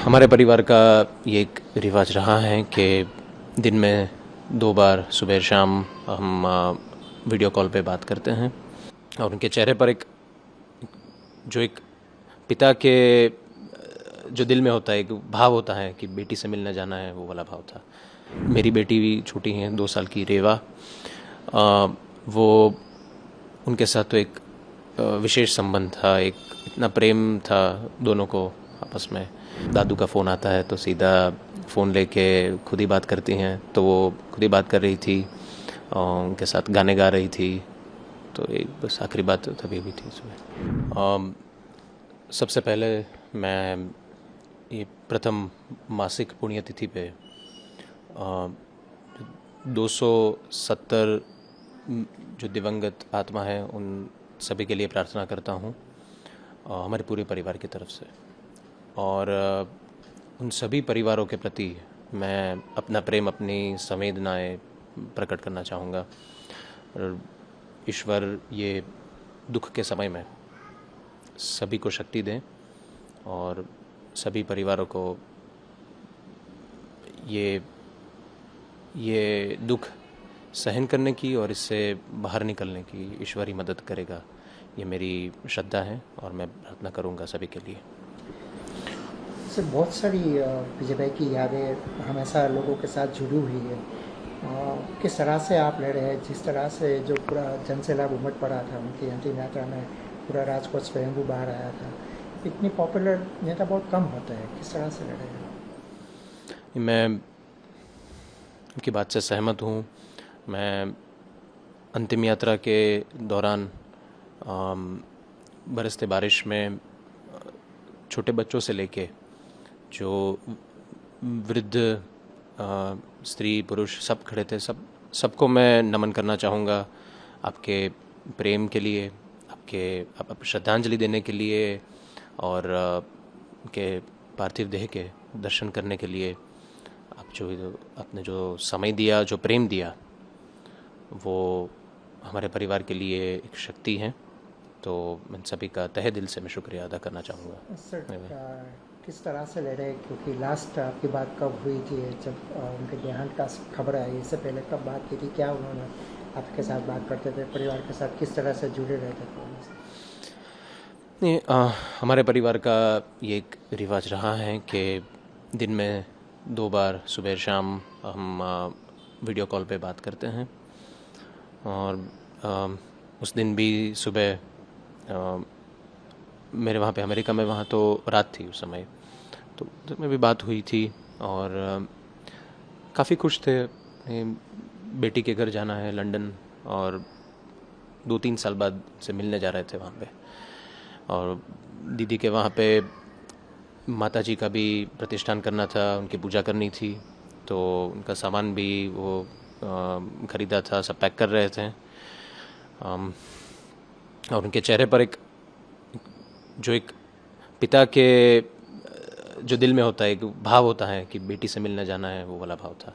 हमारे परिवार का ये एक रिवाज रहा है कि दिन में 2 बार सुबह शाम हम वीडियो कॉल पे बात करते हैं और उनके चेहरे पर एक पिता के जो दिल में होता है एक भाव होता है कि बेटी से मिलने जाना है, वो वाला भाव था। मेरी बेटी भी छोटी है, 2 साल की रेवा। वो उनके साथ तो एक विशेष संबंध था, एक इतना प्रेम था दोनों को आपस में। दादू का फ़ोन आता है तो सीधा फ़ोन लेके खुद ही बात करती हैं, तो वो खुद ही बात कर रही थी और उनके साथ गाने गा रही थी। तो एक बस आखिरी बात तभी हुई थी सुबह। सबसे पहले मैं ये प्रथम मासिक पुण्यतिथि पे 270 जो दिवंगत आत्मा है उन सभी के लिए प्रार्थना करता हूँ हमारे पूरे परिवार की तरफ से। और उन सभी परिवारों के प्रति मैं अपना प्रेम, अपनी संवेदनाएं प्रकट करना चाहूँगा। और ईश्वर ये दुख के समय में सभी को शक्ति दें और सभी परिवारों को ये दुख सहन करने की और इससे बाहर निकलने की ईश्वर ही मदद करेगा। ये मेरी श्रद्धा है और मैं प्रार्थना करूँगा सभी के लिए। से बहुत सारी विजय भाई की यादें हमेशा लोगों के साथ जुड़ी हुई है। किस तरह से आप ले रहे हैं, जिस तरह से जो पूरा जनसैलाब उमड़ पड़ा था उनकी अंतिम यात्रा में, पूरा राजकोट स्वयंभू बाहर आया था। इतनी पॉपुलर नेता बहुत कम होता है, किस तरह से ले रहे हैं? मैं उनकी बात से सहमत हूँ। मैं अंतिम यात्रा के दौरान बरसते बारिश में छोटे बच्चों से लेके जो वृद्ध स्त्री पुरुष सब खड़े थे, सबको मैं नमन करना चाहूँगा आपके प्रेम के लिए, आप श्रद्धांजलि देने के लिए और के पार्थिव देह के दर्शन करने के लिए। आपने जो समय दिया, जो प्रेम दिया, वो हमारे परिवार के लिए एक शक्ति है। तो मैं सभी का तहे दिल से मैं शुक्रिया अदा करना चाहूँगा। सर, किस तरह से ले रहे हैं, क्योंकि लास्ट आपकी बात कब हुई थी जब उनके देहांत का खबर आई? इससे पहले कब बात की थी? क्या उन्होंने आपके साथ बात करते थे? परिवार के साथ किस तरह से जुड़े रहते थे? नहीं, हमारे परिवार का ये एक रिवाज रहा है कि दिन में 2 बार सुबह शाम हम वीडियो कॉल पे बात करते हैं। और उस दिन भी सुबह मेरे वहाँ पे अमेरिका में, वहाँ तो रात थी उस समय, तो में भी बात हुई थी और काफ़ी खुश थे। बेटी के घर जाना है लंदन और 2-3 साल बाद से मिलने जा रहे थे वहाँ पे। और दीदी के वहाँ पे माताजी का भी प्रतिष्ठान करना था, उनकी पूजा करनी थी, तो उनका सामान भी वो ख़रीदा था, सब पैक कर रहे थे। और उनके चेहरे पर एक पिता के जो दिल में होता है एक भाव होता है कि बेटी से मिलने जाना है, वो वाला भाव था।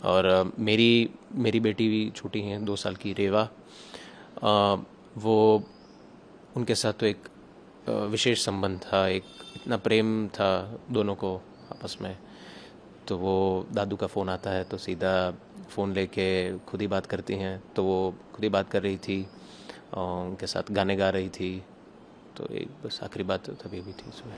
और मेरी बेटी भी छोटी है, 2 साल की रेवा। वो उनके साथ तो एक विशेष संबंध था, एक इतना प्रेम था दोनों को आपस में। तो वो दादू का फ़ोन आता है तो सीधा फ़ोन लेके खुद ही बात करती हैं, तो वो खुद ही बात कर रही थी और उनके साथ गाने गा रही थी। तो एक बस आखिरी बात तभी हुई थी सुबह।